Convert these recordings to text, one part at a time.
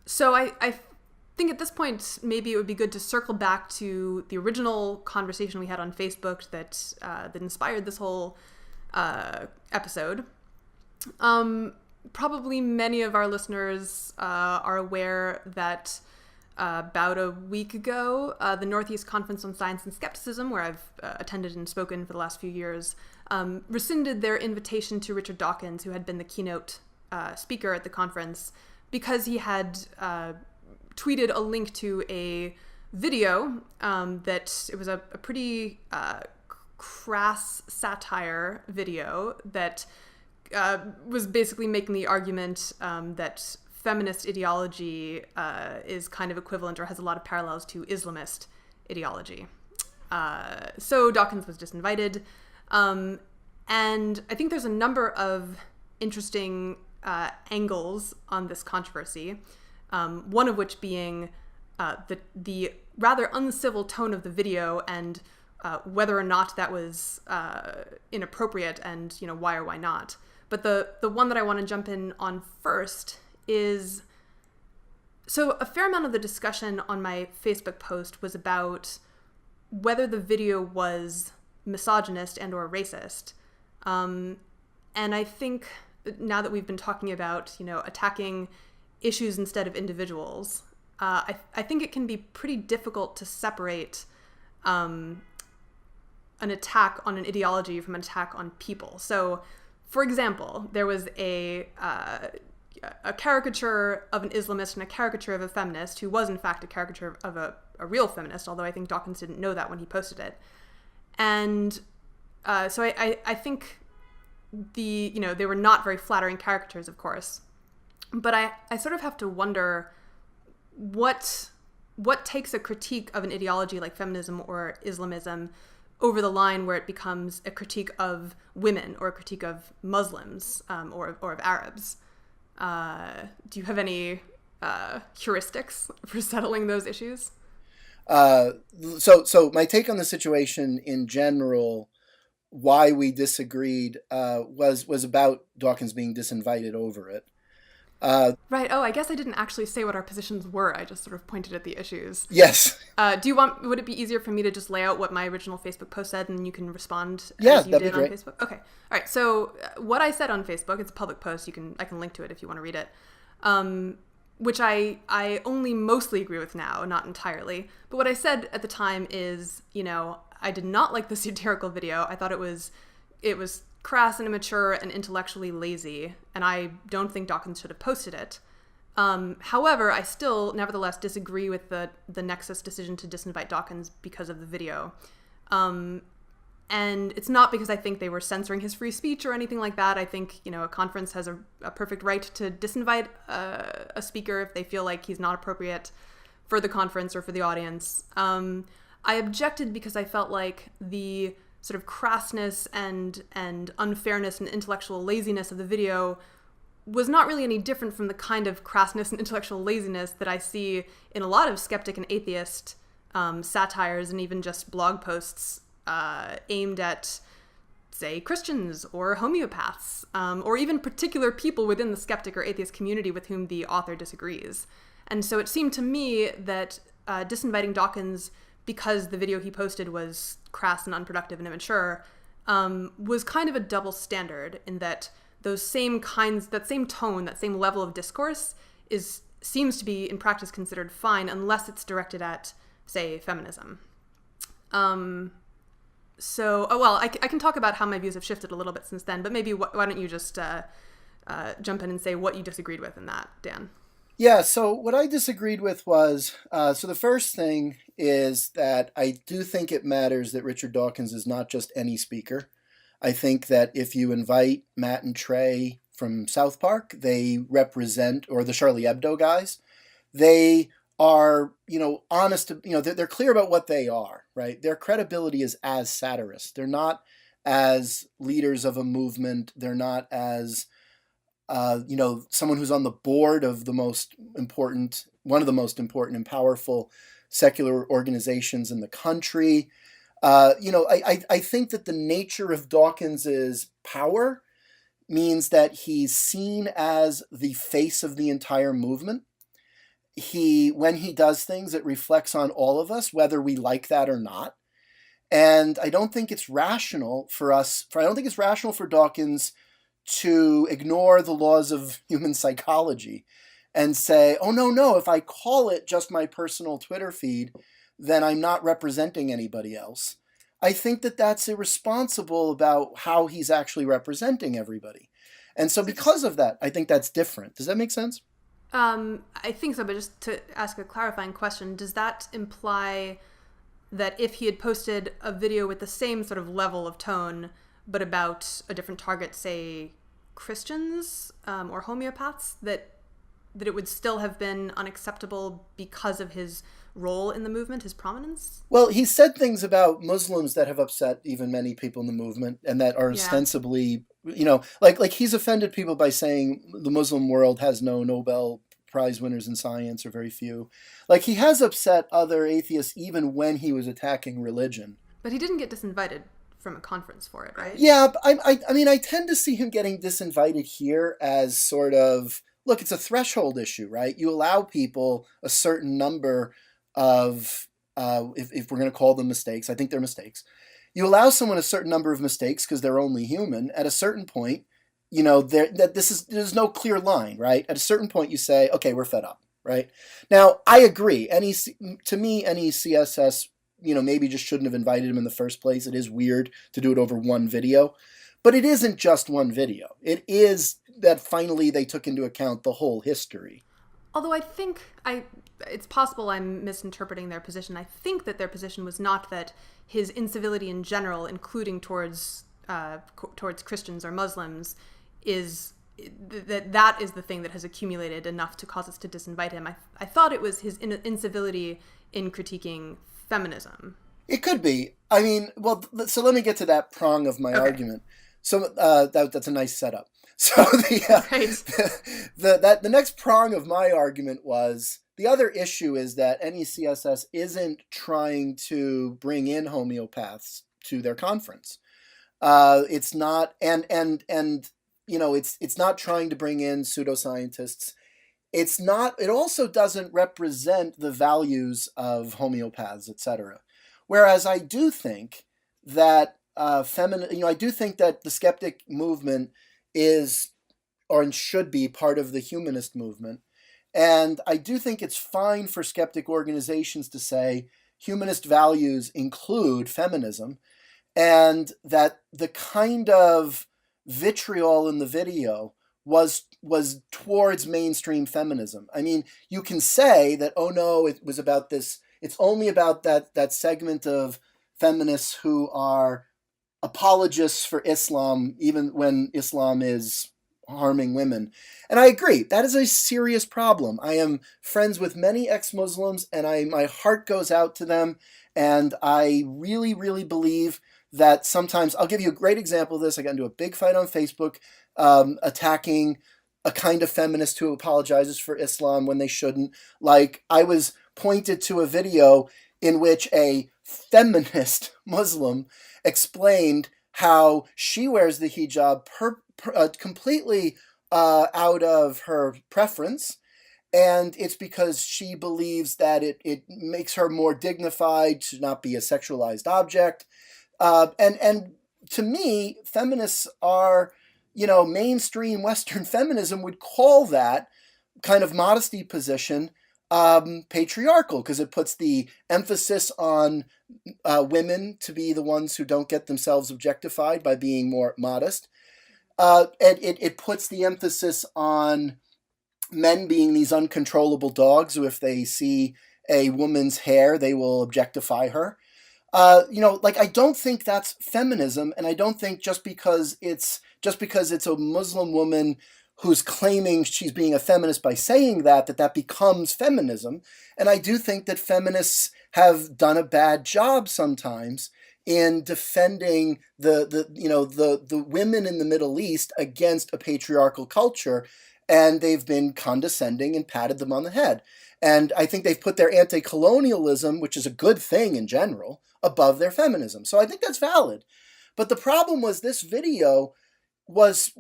So I think at this point, maybe it would be good to circle back to the original conversation we had on Facebook that inspired this whole episode. Probably many of our listeners are aware that about a week ago, the Northeast Conference on Science and Skepticism, where I've attended and spoken for the last few years, rescinded their invitation to Richard Dawkins, who had been the keynote speaker at the conference, because he had tweeted a link to a video that it was a pretty crass satire video that was basically making the argument that feminist ideology is kind of equivalent or has a lot of parallels to Islamist ideology. So Dawkins was disinvited. And I think there's a number of interesting angles on this controversy, one of which being the rather uncivil tone of the video and whether or not that was inappropriate and, why or why not. But the one that I want to jump in on first is, so a fair amount of the discussion on my Facebook post was about whether the video was misogynist and or racist. And I think now that we've been talking about, attacking issues instead of individuals, I think it can be pretty difficult to separate an attack on an ideology from an attack on people. So, for example, there was a caricature of an Islamist and a caricature of a feminist who was in fact a caricature of a real feminist, although I think Dawkins didn't know that when he posted it. And so I think they were not very flattering caricatures, of course. But I sort of have to wonder what takes a critique of an ideology like feminism or Islamism over the line where it becomes a critique of women or a critique of Muslims or of Arabs. Do you have any heuristics for settling those issues? So my take on the situation in general, why we disagreed, was about Dawkins being disinvited over it. Right. Oh, I guess I didn't actually say what our positions were. I just sort of pointed at the issues. Yes. Would it be easier for me to just lay out what my original Facebook post said and you can respond as you that'd did be on great. Facebook? Okay. All right. So what I said on Facebook, it's a public post. I can link to it if you want to read it. Which I only mostly agree with now, not entirely. But what I said at the time is, I did not like the satirical video. I thought it was crass and immature and intellectually lazy, and I don't think Dawkins should have posted it. However, I still nevertheless disagree with the NECSS decision to disinvite Dawkins because of the video. And it's not because I think they were censoring his free speech or anything like that. I think, a conference has a perfect right to disinvite a speaker if they feel like he's not appropriate for the conference or for the audience. I objected because I felt like the sort of crassness and unfairness and intellectual laziness of the video was not really any different from the kind of crassness and intellectual laziness that I see in a lot of skeptic and atheist satires and even just blog posts aimed at, say, Christians or homeopaths, or even particular people within the skeptic or atheist community with whom the author disagrees. And so it seemed to me that disinviting Dawkins because the video he posted was crass and unproductive and immature, was kind of a double standard in that that same tone, that same level of discourse seems to be in practice considered fine unless it's directed at, say, feminism. I can talk about how my views have shifted a little bit since then, but maybe why don't you just jump in and say what you disagreed with in that, Dan? Yeah, so what I disagreed with was, so the first thing is that I do think it matters that Richard Dawkins is not just any speaker. I think that if you invite Matt and Trey from South Park, they represent, or the Charlie Hebdo guys, they are, honest, they're clear about what they are, right? Their credibility is as satirists. They're not as leaders of a movement. They're not as someone who's on the board of one of the most important and powerful secular organizations in the country. I think that the nature of Dawkins's power means that he's seen as the face of the entire movement. when he does things, it reflects on all of us, whether we like that or not. And I don't think it's rational for I don't think it's rational for Dawkins to ignore the laws of human psychology and say, oh, no, if I call it just my personal Twitter feed, then I'm not representing anybody else. I think that that's irresponsible about how he's actually representing everybody. And so because of that, I think that's different. Does that make sense? I think so, but just to ask a clarifying question, does that imply that if he had posted a video with the same sort of level of tone, but about a different target, say Christians or homeopaths, that it would still have been unacceptable because of his role in the movement, his prominence? Well, he said things about Muslims that have upset even many people in the movement, and that are ostensibly, like he's offended people by saying the Muslim world has no Nobel Prize winners in science, or very few. Like, he has upset other atheists even when he was attacking religion. But he didn't get disinvited from a conference for it, right? Yeah, I mean, I tend to see him getting disinvited here as sort of, look, it's a threshold issue, right? You allow people a certain number of, if we're going to call them mistakes, I think they're mistakes. You allow someone a certain number of mistakes because they're only human. At a certain point, there's no clear line, right? At a certain point, you say, okay, we're fed up, right? Now, I agree. To me, NECSS, maybe just shouldn't have invited him in the first place. It is weird to do it over one video, but it isn't just one video. It is that finally they took into account the whole history. Although I think it's possible I'm misinterpreting their position. I think that their position was not that his incivility in general, including towards Christians or Muslims, is that is the thing that has accumulated enough to cause us to disinvite him. I thought it was his incivility in critiquing feminism. It could be. I mean, well, so let me get to that prong of my argument. So that's a nice setup. So the next prong of my argument was, the other issue is that NECSS isn't trying to bring in homeopaths to their conference. It's not, and it's not trying to bring in pseudoscientists. It's not. It also doesn't represent the values of homeopaths, etc. Whereas I do think that I do think that the skeptic movement is, or should be, part of the humanist movement. And I do think it's fine for skeptic organizations to say humanist values include feminism, and that the kind of vitriol in the video was towards mainstream feminism. I mean, you can say that, oh no, it was about this, it's only about that segment of feminists who are apologists for Islam, even when Islam is harming women. And I agree, that is a serious problem. I am friends with many ex-Muslims, and my heart goes out to them, and I really, really believe that sometimes, I'll give you a great example of this. I got into a big fight on Facebook attacking a kind of feminist who apologizes for Islam when they shouldn't. Like, I was pointed to a video in which a feminist Muslim explained how she wears the hijab completely out of her preference, and it's because she believes that it makes her more dignified to not be a sexualized object. And to me, feminists are, mainstream Western feminism would call that kind of modesty position patriarchal, because it puts the emphasis on women to be the ones who don't get themselves objectified by being more modest. And it puts the emphasis on men being these uncontrollable dogs who, if they see a woman's hair, they will objectify her. I don't think that's feminism, and I don't think just because it's a Muslim woman who's claiming she's being a feminist by saying that becomes feminism. And I do think that feminists have done a bad job sometimes in defending the women in the Middle East against a patriarchal culture, and they've been condescending and patted them on the head. And I think they've put their anti-colonialism, which is a good thing in general, above their feminism. So I think that's valid. But the problem was, this video was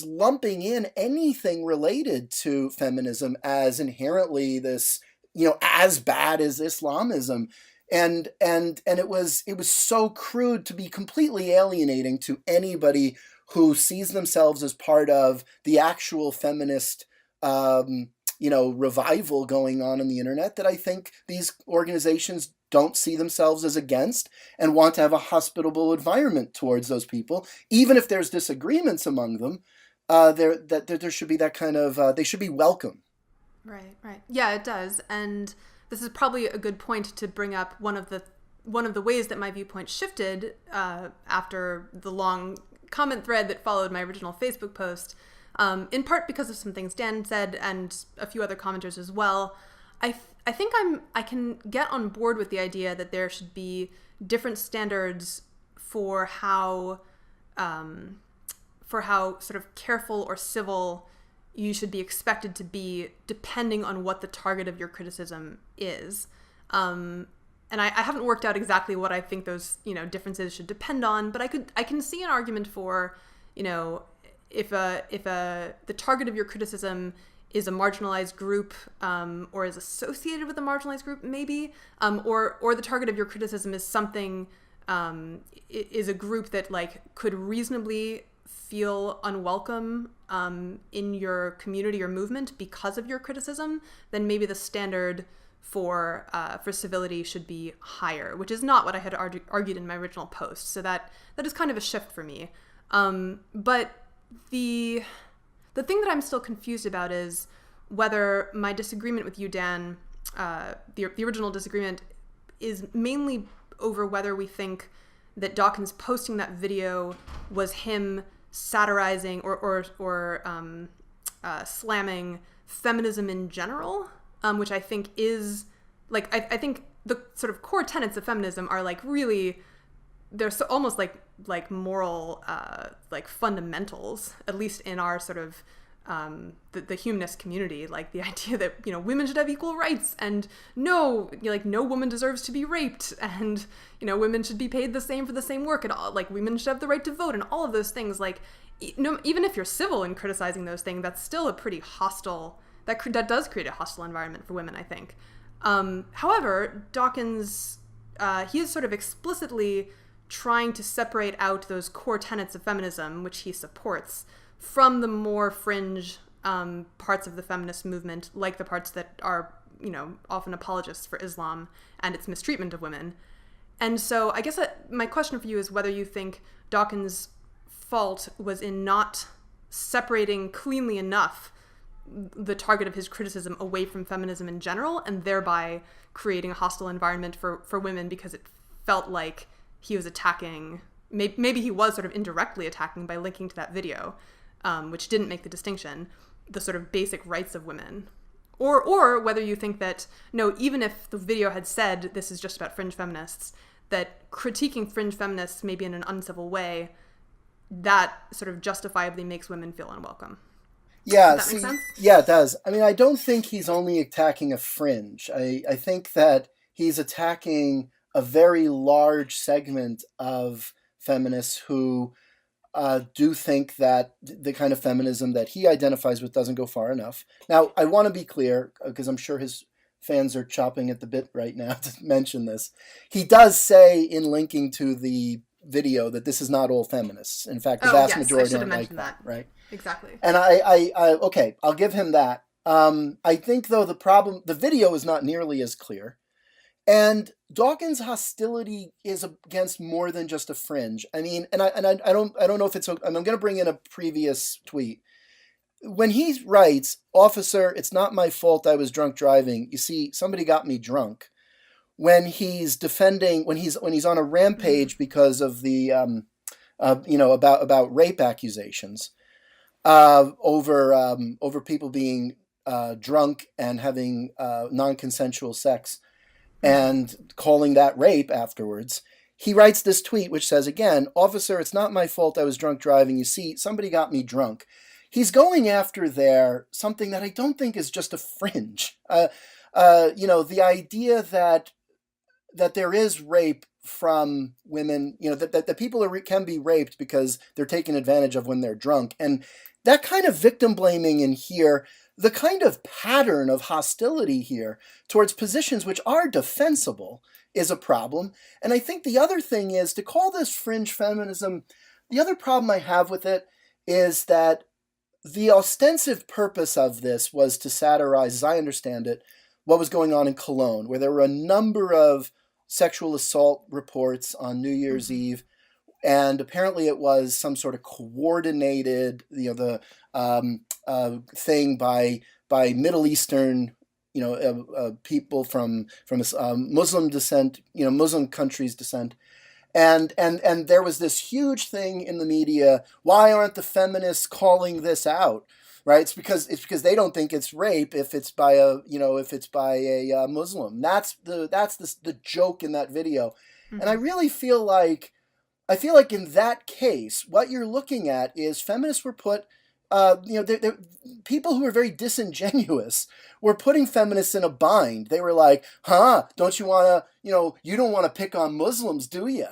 lumping in anything related to feminism as inherently this, as bad as Islamism. And it was so crude to be completely alienating to anybody who sees themselves as part of the actual feminist revival going on the internet, that I think these organizations don't see themselves as against and want to have a hospitable environment towards those people, even if there's disagreements among them. There should be that kind of they should be welcome. Right. Yeah, it does. And this is probably a good point to bring up one of the ways that my viewpoint shifted after the long comment thread that followed my original Facebook post, in part because of some things Dan said and a few other commenters as well. I think I can get on board with the idea that there should be different standards for how sort of careful or civil you should be expected to be, depending on what the target of your criticism is. And I haven't worked out exactly what I think those differences should depend on, but I can see an argument for if the target of your criticism is a marginalized group, or is associated with a marginalized group, maybe, or the target of your criticism is something, is a group that could reasonably feel unwelcome in your community or movement because of your criticism, then maybe the standard for civility should be higher, which is not what I had argued in my original post. So that is kind of a shift for me. But the thing that I'm still confused about is whether my disagreement with you, Dan, the original disagreement, is mainly over whether we think that Dawkins posting that video was him satirizing or slamming feminism in general, which I think is I think the sort of core tenets of feminism are really, they're so almost like moral fundamentals, at least in our sort of the humanist community, the idea that women should have equal rights, and no woman deserves to be raped, and women should be paid the same for the same work, and all, women should have the right to vote, and all of those things. Even if you're civil in criticizing those things, that's still a pretty hostile, that does create a hostile environment for women, I think. However, Dawkins, he is sort of explicitly trying to separate out those core tenets of feminism, which he supports, from the more fringe parts of the feminist movement, like the parts that are, often apologists for Islam and its mistreatment of women. And so I guess my question for you is whether you think Dawkins' fault was in not separating cleanly enough the target of his criticism away from feminism in general, and thereby creating a hostile environment for women, because it felt like he was attacking, maybe he was sort of indirectly attacking by linking to that video, which didn't make the distinction, the sort of basic rights of women. Or whether you think that, no, even if the video had said this is just about fringe feminists, that critiquing fringe feminists maybe in an uncivil way, that sort of justifiably makes women feel unwelcome. Yeah, Does that make sense? Yeah, it does. I mean, I don't think he's only attacking a fringe. I think that he's attacking a very large segment of feminists who do think that the kind of feminism that he identifies with doesn't go far enough. Now, I want to be clear, because I'm sure his fans are chopping at the bit right now to mention this. He does say in linking to the video that this is not all feminists. In fact, the vast majority don't like that, right? Exactly. And I okay, I'll give him that. I think, though, the video is not nearly as clear. And Dawkins' hostility is against more than just a fringe. I mean, I don't know if it's. I'm going to bring in a previous tweet. When he writes, "Officer, it's not my fault I was drunk driving. You see, somebody got me drunk." When he's defending, when he's on a rampage because of the, about rape accusations, over people being drunk and having non-consensual sex, and calling that rape afterwards, he writes this tweet which says, again, "Officer, it's not my fault I was drunk driving. You see, somebody got me drunk." He's going after there something that I don't think is just a fringe. The idea that there is rape from women, that people can be raped because they're taken advantage of when they're drunk. And that kind of victim blaming in here, the kind of pattern of hostility here towards positions which are defensible is a problem. And I think the other thing is to call this fringe feminism, the other problem I have with it is that the ostensive purpose of this was to satirize, as I understand it, what was going on in Cologne, where there were a number of sexual assault reports on New Year's Eve, and apparently it was some sort of coordinated, thing by Middle Eastern, people from Muslim descent, Muslim countries' descent. And there was this huge thing in the media. Why aren't the feminists calling this out? Right? It's because they don't think it's rape if it's by a Muslim. That's the joke in that video. Mm-hmm. And I really feel like in that case, what you're looking at is feminists were put. People who were very disingenuous were putting feminists in a bind. They were like, don't you want to, you don't want to pick on Muslims, do you?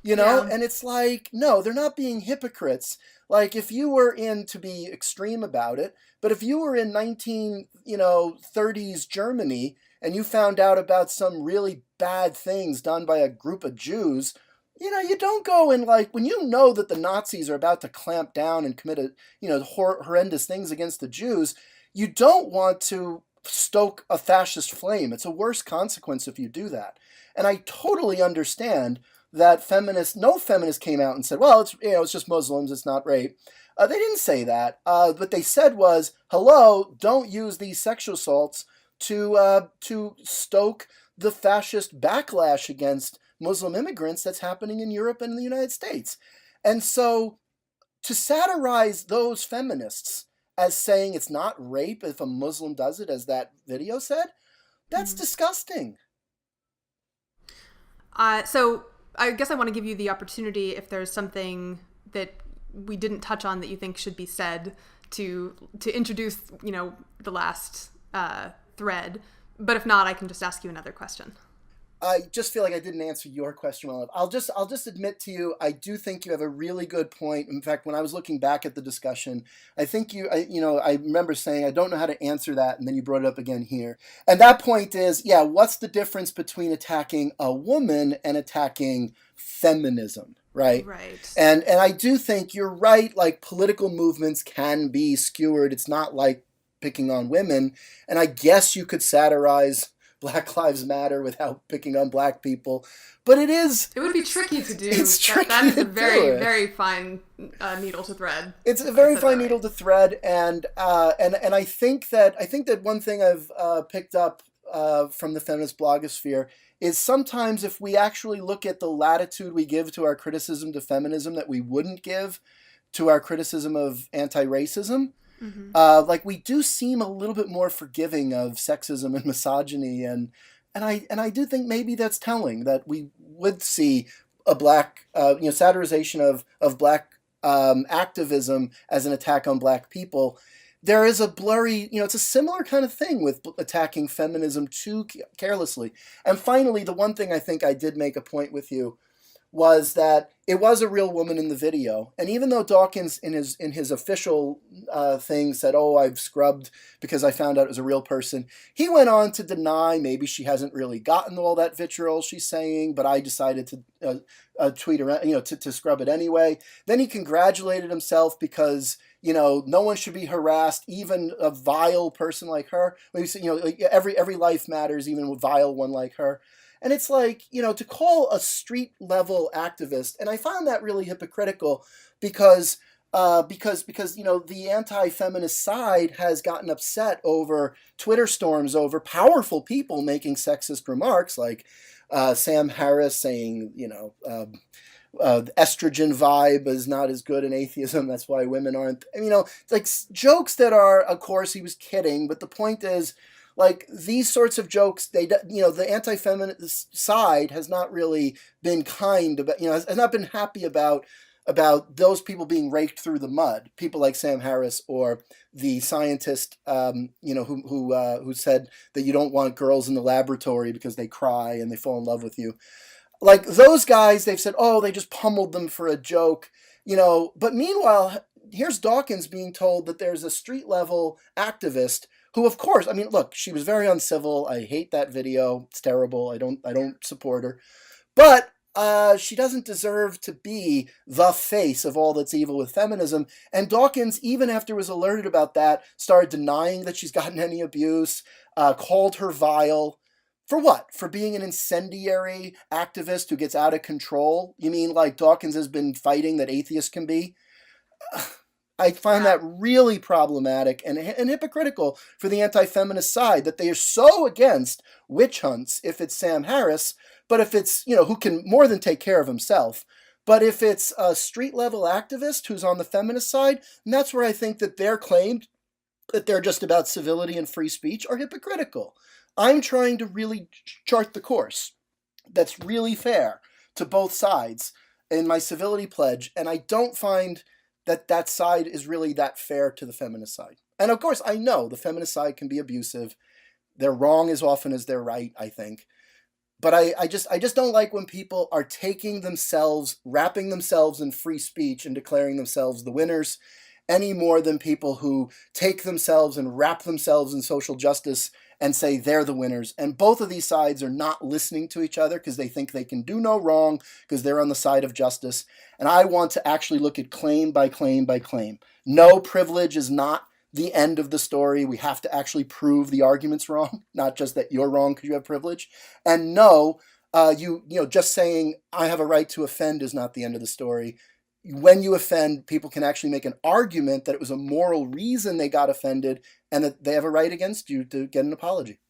Yeah. And it's like, no, they're not being hypocrites. Like, if you were in, to be extreme about it, but if you were in 1930s Germany and you found out about some really bad things done by a group of Jews, you don't go and, like, when you know that the Nazis are about to clamp down and commit horrendous things against the Jews, you don't want to stoke a fascist flame. It's a worse consequence if you do that. And I totally understand that no feminist came out and said, well, it's just Muslims, it's not rape. They didn't say that. What they said was, hello, don't use these sexual assaults to stoke the fascist backlash against Muslim immigrants that's happening in Europe and in the United States. And so to satirize those feminists as saying it's not rape if a Muslim does it, as that video said, that's disgusting. So I guess I want to give you the opportunity, if there's something that we didn't touch on that you think should be said, to introduce, the last thread. But if not, I can just ask you another question. I just feel like I didn't answer your question well enough. I'll just admit to you, I do think you have a really good point. In fact, when I was looking back at the discussion, I think I remember saying, I don't know how to answer that, and then you brought it up again here. And that point is, what's the difference between attacking a woman and attacking feminism, right? Right. And I do think you're right, like, political movements can be skewered. It's not like picking on women. And I guess you could satirize Black Lives Matter without picking on black people, but it would be tricky to do. It's tricky. That is a very, very fine needle to thread. It's a very fine needle to thread, and I think that one thing I've picked up from the feminist blogosphere is sometimes if we actually look at the latitude we give to our criticism to feminism that we wouldn't give to our criticism of anti-racism. Mm-hmm. Like, we do seem a little bit more forgiving of sexism and misogyny, and I do think maybe that's telling, that we would see a black satirization of black activism as an attack on black people. There is a blurry, it's a similar kind of thing with attacking feminism too carelessly. And finally, the one thing I think I did make a point with you was that it was a real woman in the video. And even though Dawkins in his official thing said, I've scrubbed because I found out it was a real person, he went on to deny maybe she hasn't really gotten all that vitriol she's saying, but I decided to tweet around, to scrub it anyway. Then he congratulated himself because, no one should be harassed, even a vile person like her. Every life matters, even a vile one like her. And it's like, to call a street level activist, and I found that really hypocritical because the anti-feminist side has gotten upset over Twitter storms over powerful people making sexist remarks, like Sam Harris saying, the estrogen vibe is not as good in atheism. That's why women aren't, like jokes that are, of course, he was kidding. But the point is, like, these sorts of jokes, the anti-feminist side has not really been kind about, has not been happy about about those people being raked through the mud, people like Sam Harris or the scientist, who said that you don't want girls in the laboratory because they cry and they fall in love with you. Like those guys, they've said, oh, they just pummeled them for a joke, But meanwhile, here's Dawkins being told that there's a street level activist who, of course, I mean, look, she was very uncivil. I hate that video. It's terrible. I don't support her. But she doesn't deserve to be the face of all that's evil with feminism. And Dawkins, even after was alerted about that, started denying that she's gotten any abuse, called her vile. For what? For being an incendiary activist who gets out of control? You mean like Dawkins has been fighting that atheists can be? I find that really problematic and hypocritical for the anti-feminist side, that they are so against witch hunts if it's Sam Harris, but if it's, who can more than take care of himself. But if it's a street-level activist who's on the feminist side, and that's where I think that their claim that they're just about civility and free speech are hypocritical. I'm trying to really chart the course that's really fair to both sides in my civility pledge, and I don't find that that side is really that fair to the feminist side. And of course, I know the feminist side can be abusive. They're wrong as often as they're right, I think. But I just don't like when people are taking themselves, wrapping themselves in free speech and declaring themselves the winners, any more than people who take themselves and wrap themselves in social justice and say they're the winners. And both of these sides are not listening to each other because they think they can do no wrong because they're on the side of justice. And I want to actually look at claim by claim by claim. No, privilege is not the end of the story. We have to actually prove the argument's wrong, not just that you're wrong because you have privilege. And no, just saying I have a right to offend is not the end of the story. When you offend, people can actually make an argument that it was a moral reason they got offended and that they have a right against you to get an apology.